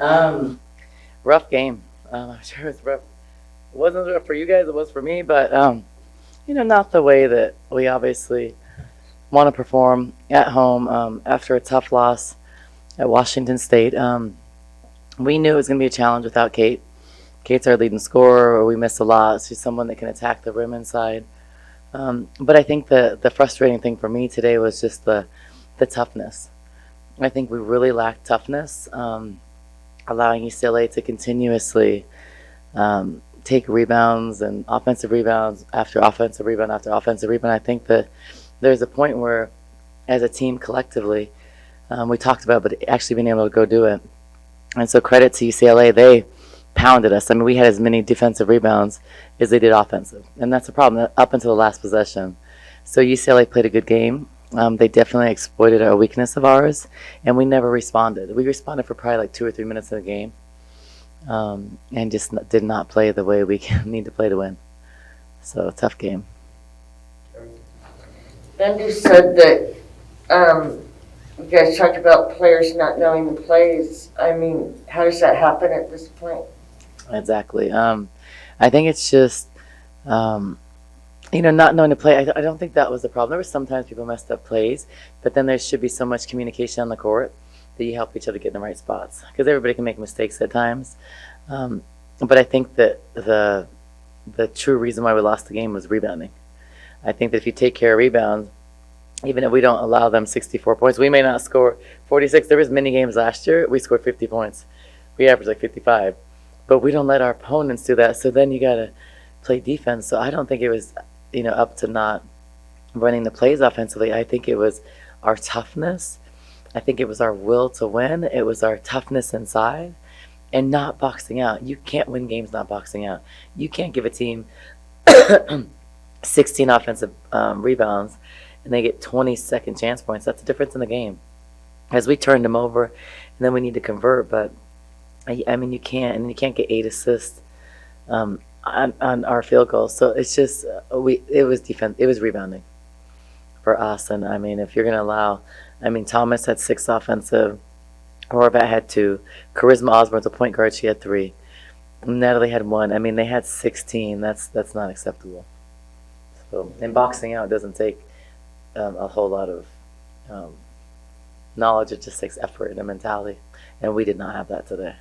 Um, Rough game. I'm sure it's rough. It wasn't rough for you guys. It was for me, but not the way that we obviously want to perform at home after a tough loss at Washington State. We knew it was going to be a challenge without Kate. Kate's our leading scorer. We missed a lot. She's someone that can attack the rim inside. But I think the frustrating thing for me today was just the toughness. I think we really lacked toughness, allowing UCLA to continuously take rebounds and offensive rebounds after offensive rebound after offensive rebound. I think that there's a point where, as a team collectively, we talked about, but actually being able to go do it. And so credit to UCLA, they pounded us. I mean, we had as many defensive rebounds as they did offensive, and that's a problem up until the last possession. So UCLA played a good game. They definitely exploited a weakness of ours, and we never responded. We responded for probably like 2 or 3 minutes in the game, and just did not play the way we need to play to win. So, tough game. Bendu said that you guys talked about players not knowing the plays. I mean, how does that happen at this point? Exactly. I think it's just, not knowing to play. I don't think that was the problem. There were sometimes people messed up plays, but then there should be so much communication on the court that you help each other get in the right spots, because everybody can make mistakes at times. But I think that the true reason why we lost the game was rebounding. I think that if you take care of rebounds, even if we don't allow them 64 points, we may not score 46. There was many games last year we scored 50 points. We averaged like 55, but we don't let our opponents do that. So then you got to play defense. So I don't think it was up to not running the plays offensively. I think it was our toughness. I think it was our will to win. It was our toughness inside and not boxing out. You can't win games not boxing out. You can't give a team 16 offensive rebounds and they get 20 second chance points. That's the difference in the game. As we turned them over, and then we need to convert, but I mean, you can't get 8 assists on our field goals. So it's just it was rebounding for us. And I mean, if you're gonna allow, Thomas had 6 offensive, Horvat had 2, Charisma Osborne's a point guard, she had 3, Natalie had 1. I mean, they had 16. That's not acceptable. So, and boxing out doesn't take a whole lot of knowledge. It just takes effort and a mentality, and we did not have that today.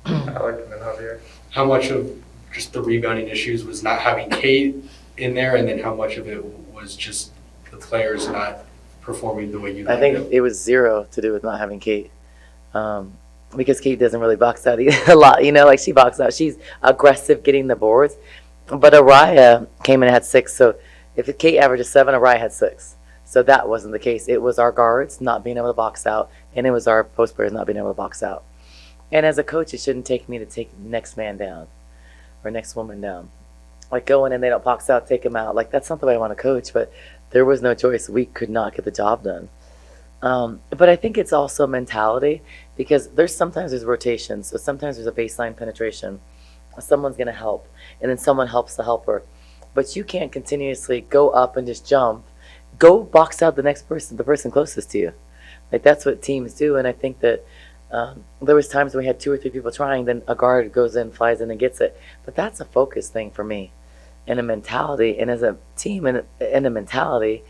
Alec and then Javier. How much of just the rebounding issues was not having Kate in there, and then how much of it was just the players not performing the way you I think it was 0 to do with not having Kate. Because Kate doesn't really box out a lot, like she boxes out. She's aggressive getting the boards. But Araya came in and had 6. So if Kate averages 7, Araya had 6. So that wasn't the case. It was our guards not being able to box out, and it was our post players not being able to box out. And as a coach, it shouldn't take me to take next man down or next woman down. Like, go in and they don't box out, take them out. Like, that's not the way I want to coach, but there was no choice. We could not get the job done. But I think it's also mentality, because sometimes there's rotation. So sometimes there's a baseline penetration. Someone's going to help, and then someone helps the helper. But you can't continuously go up and just jump. Go box out the next person, the person closest to you. Like, that's what teams do. And I think that there was times when we had 2 or 3 people trying, then a guard goes in, flies in, and gets it. But that's a focus thing for me, and a mentality. And as a team and a mentality,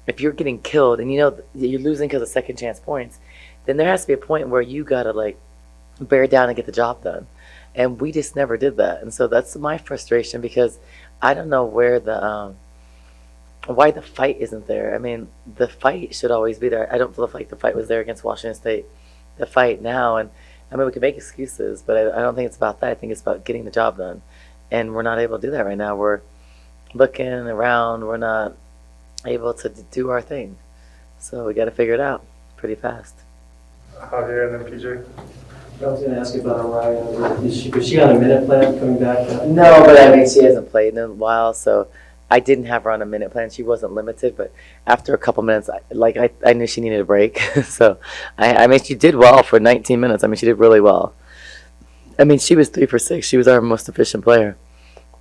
if you're getting killed and you're losing because of second chance points, then there has to be a point where you got to bear down and get the job done. And we just never did that. And so that's my frustration, because I don't know where why the fight isn't there. I mean, the fight should always be there. I don't feel like the fight was there against Washington State. The fight now, and we can make excuses, but I don't think it's about that. I think it's about getting the job done. And we're not able to do that right now. We're looking around. We're not able to do our thing. So we got to figure it out pretty fast. Javier and then PJ. I was going to ask you about Araya. Was she on a minute plan coming back? No, but she hasn't played in a while, so I didn't have her on a minute plan. She wasn't limited, but after a couple minutes, I knew she needed a break. So, she did well for 19 minutes. She did really well. She was 3 for 6. She was our most efficient player.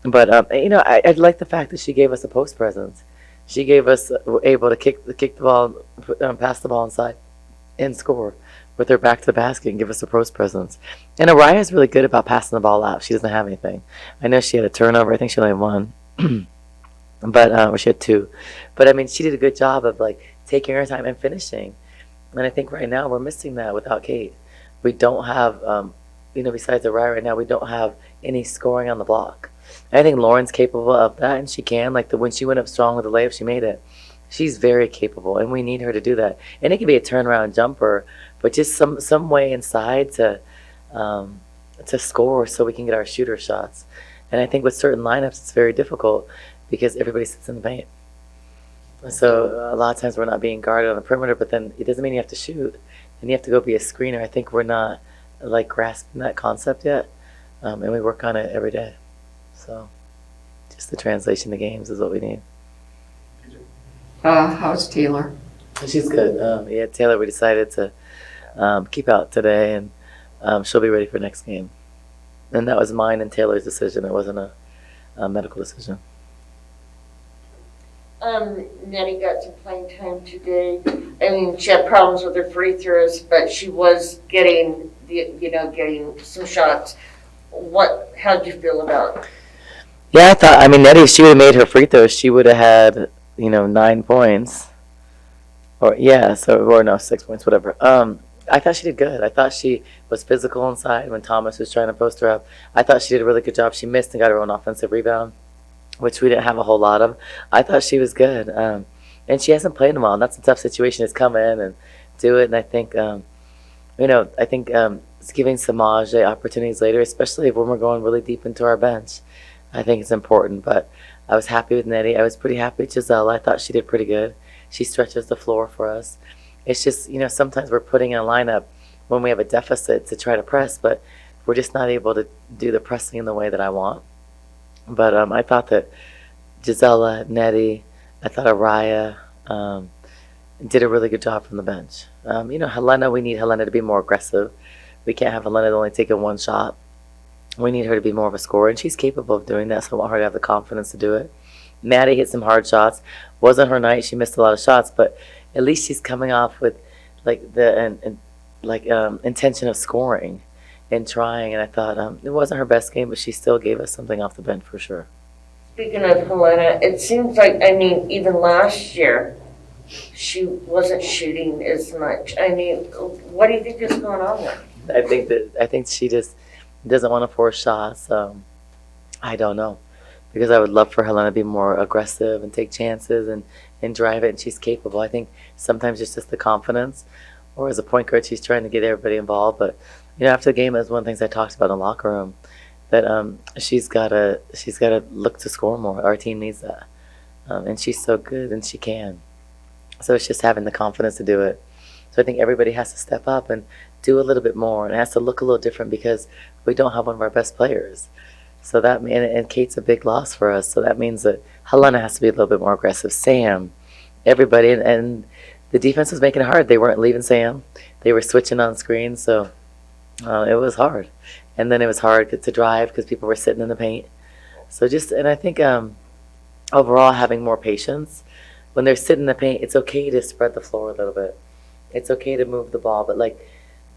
But, I like the fact that she gave us a post presence. She gave us able to kick the ball, pass the ball inside, and score with her back to the basket and give us a post presence. And Araya is really good about passing the ball out. She doesn't have anything. I know she had a turnover. I think she only had one, but or she had two. But I mean, she did a good job of like taking her time and finishing. And I think right now we're missing that without Kate. We don't have, besides Araya right now, we don't have any scoring on the block. I think Lauren's capable of that, and she can. Like when she went up strong with the layup, she made it. She's very capable, and we need her to do that. And it can be a turnaround jumper, but just some way inside to score so we can get our shooter shots. And I think with certain lineups, it's very difficult because everybody sits in the paint. So a lot of times we're not being guarded on the perimeter, but then it doesn't mean you have to shoot. And you have to go be a screener. I think we're not like grasping that concept yet, and we work on it every day. So just the translation to games is what we need. How's Taylor? She's good. Yeah, Taylor, we decided to keep out today, and she'll be ready for next game. And that was mine and Taylor's decision. It wasn't a medical decision. Nettie got some playing time today. I mean, she had problems with her free throws, but she was getting some shots. How'd you feel about it? Yeah, Nettie, if she would have made her free throws, she would have had, 9 points. Or 6 points, whatever. I thought she did good. I thought she was physical inside when Thomas was trying to post her up. I thought she did a really good job. She missed and got her own offensive rebound, which we didn't have a whole lot of. I thought she was good. And she hasn't played in a while. And that's a tough situation, is come in and do it. And I think, it's giving Samaj opportunities later, especially when we're going really deep into our bench. I think it's important. But I was happy with Nettie. I was pretty happy with Giselle. I thought she did pretty good. She stretches the floor for us. It's just, sometimes we're putting in a lineup when we have a deficit to try to press, but we're just not able to do the pressing in the way that I want. But I thought that Gisela, Nettie, I thought Araya did a really good job from the bench. Helena, we need Helena to be more aggressive. We can't have Helena only taking one shot. We need her to be more of a scorer, and she's capable of doing that, so I want her to have the confidence to do it. Maddie hit some hard shots. Wasn't her night. She missed a lot of shots, but at least she's coming off with like the intention of scoring and trying. And I thought it wasn't her best game, but she still gave us something off the bench for sure. Speaking of Helena, it seems like, even last year, she wasn't shooting as much. What do you think is going on there? I think she just doesn't want to force shots. I don't know, because I would love for Helena to be more aggressive and take chances and drive it, and she's capable. I think sometimes it's just the confidence, or as a point guard, she's trying to get everybody involved. But after the game, that's one of the things I talked about in the locker room, that she's gotta look to score more. Our team needs that, and she's so good, and she can. So it's just having the confidence to do it. So I think everybody has to step up and do a little bit more, and it has to look a little different because we don't have one of our best players. So that and Kate's a big loss for us. So that means that Helena has to be a little bit more aggressive. Sam, everybody, and the defense was making it hard. They weren't leaving Sam. They were switching on screens, so it was hard. And then it was hard to drive because people were sitting in the paint. So and I think overall having more patience. When they're sitting in the paint, it's okay to spread the floor a little bit. It's okay to move the ball, but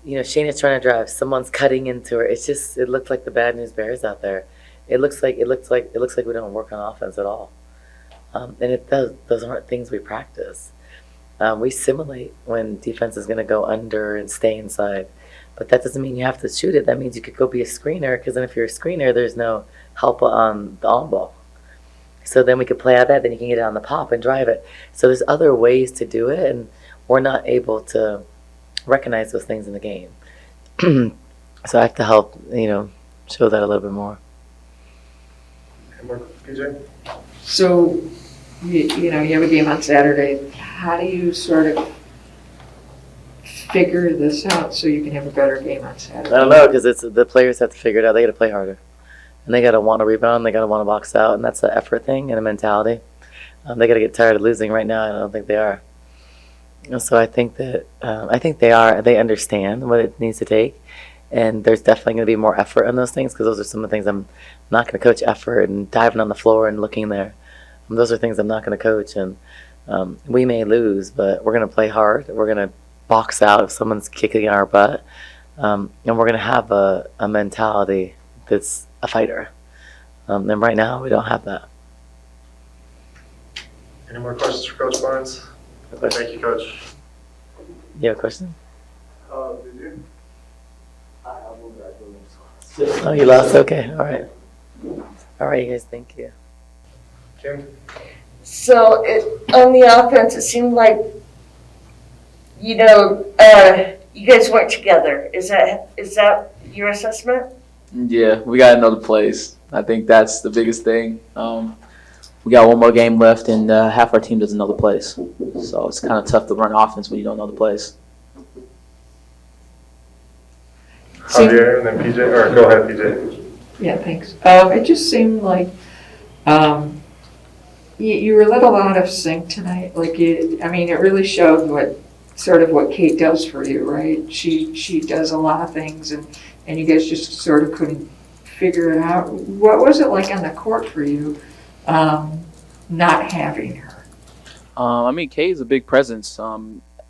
Shayna's trying to drive. Someone's cutting into her. It looked like the Bad News Bears out there. It looks like we don't work on offense at all. And those aren't things we practice. We simulate when defense is going to go under and stay inside. But that doesn't mean you have to shoot it. That means you could go be a screener, because then if you're a screener, there's no help on the on-ball. So then we could play out that, then you can get it on the pop and drive it. So there's other ways to do it, and we're not able to recognize those things in the game. So I have to help, show that a little bit more. Any more, PJ? So, you have a game on Saturday. How do you sort of figure this out so you can have a better game on Saturday? I don't know, because the players have to figure it out. They got to play harder, and they got to want to rebound. They got to want to box out, and that's an effort thing and a mentality. They got to get tired of losing right now, and I don't think they are. So I think that they understand what it needs to take, and there's definitely going to be more effort on those things, because those are some of the things I'm not going to coach. Effort and diving on the floor and looking there. Those are things I'm not going to coach, and we may lose, but we're going to play hard. We're going to box out if someone's kicking our butt. And we're going to have a mentality that's a fighter. And right now, we don't have that. Any more questions for Coach Barnes? Thank you, Coach. You have a question? Did you? Oh, you lost? Okay. All right. All right, you guys. Thank you. Kim? So on the offense, it seemed like, you guys weren't together. Is that your assessment? Yeah, we got another place. I think that's the biggest thing. We got one more game left, and half our team doesn't know the place. So it's kind of tough to run offense when you don't know the place. Javier and then PJ, or go ahead, PJ. Yeah, thanks. It just seemed like you were a little out of sync tonight. Like it really showed what Kate does for you, right? She does a lot of things, and you guys just sort of couldn't figure it out. What was it like on the court for you, not having her? Kate is a big presence.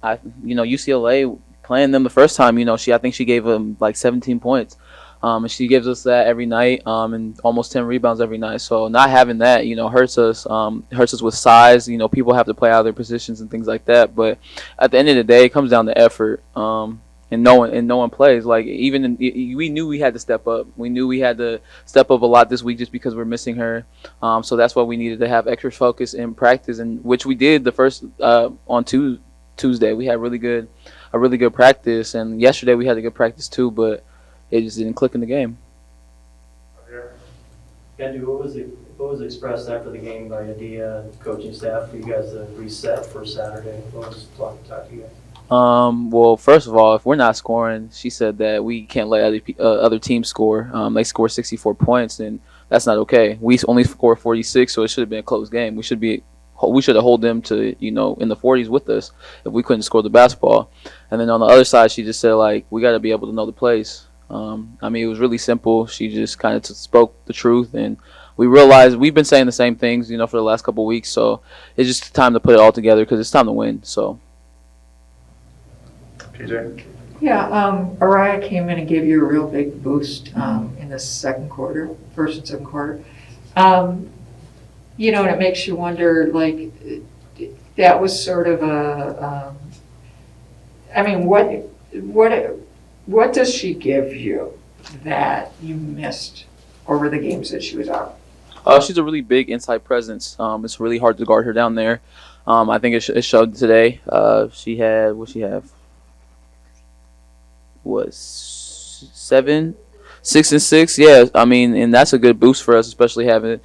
UCLA playing them the first time, I think she gave them like 17 points. And she gives us that every night, and almost 10 rebounds every night. So not having that, hurts us with size. People have to play out of their positions and things like that. But at the end of the day, it comes down to effort. And no one plays. Like we knew we had to step up. We knew we had to step up a lot this week just because we're missing her. So that's why we needed to have extra focus in practice, and which we did the first on Tuesday. We had a really good practice, and yesterday we had a good practice too. But it just didn't click in the game. Javier? Bendu, what was expressed after the game by Adia and coaching staff for you guys to reset for Saturday? What was talk to you guys? Well, first of all, if we're not scoring, she said that we can't let other teams score. They score 64 points, and that's not okay. We only scored 46, so it should have been a close game. We should have held them to, in the 40s with us if we couldn't score the basketball. And then on the other side, she just said, like, we got to be able to know the plays. It was really simple. She just kind of spoke the truth, and we realized we've been saying the same things, for the last couple of weeks. So it's just time to put it all together because it's time to win. So. PJ? Yeah, Adia came in and gave you a real big boost in the first and second quarter. And it makes you wonder, like, that was sort of what does she give you that you missed over the games that she was out? She's a really big inside presence. It's really hard to guard her down there. I think it showed today. She had, what she have? Was 6 and 6, yeah. And that's a good boost for us, especially having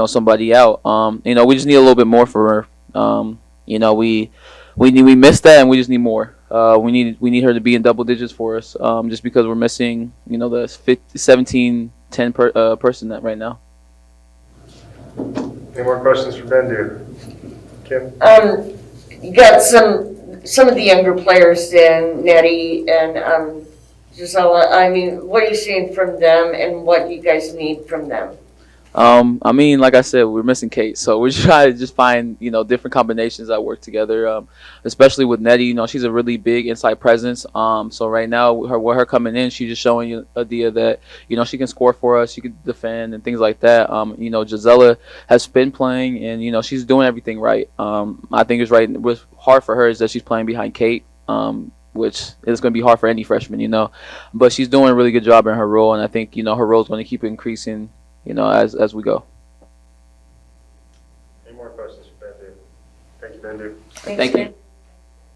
somebody out. We just need a little bit more for her. We missed that, and we just need more. We need her to be in double digits for us, just because we're missing the 17-10 person that right now. Any more questions for Bendu? Kim? You got some of the younger players in Nettie and Gisela. What are you seeing from them, and what do you guys need from them? Like I said, we're missing Kate, so we're trying to just find different combinations that work together. Especially with Nettie, she's a really big inside presence. So right now, with her coming in, she's just showing you Adia that she can score for us, she can defend and things like that. Gisela has been playing, and she's doing everything right. I think it's right. What's hard for her is that she's playing behind Kate. Which is going to be hard for any freshman, but she's doing a really good job in her role, and I think her role is going to keep increasing, as we go. Any more questions for Bendu? Thank you, Bendu. Thanks, Thank you. man.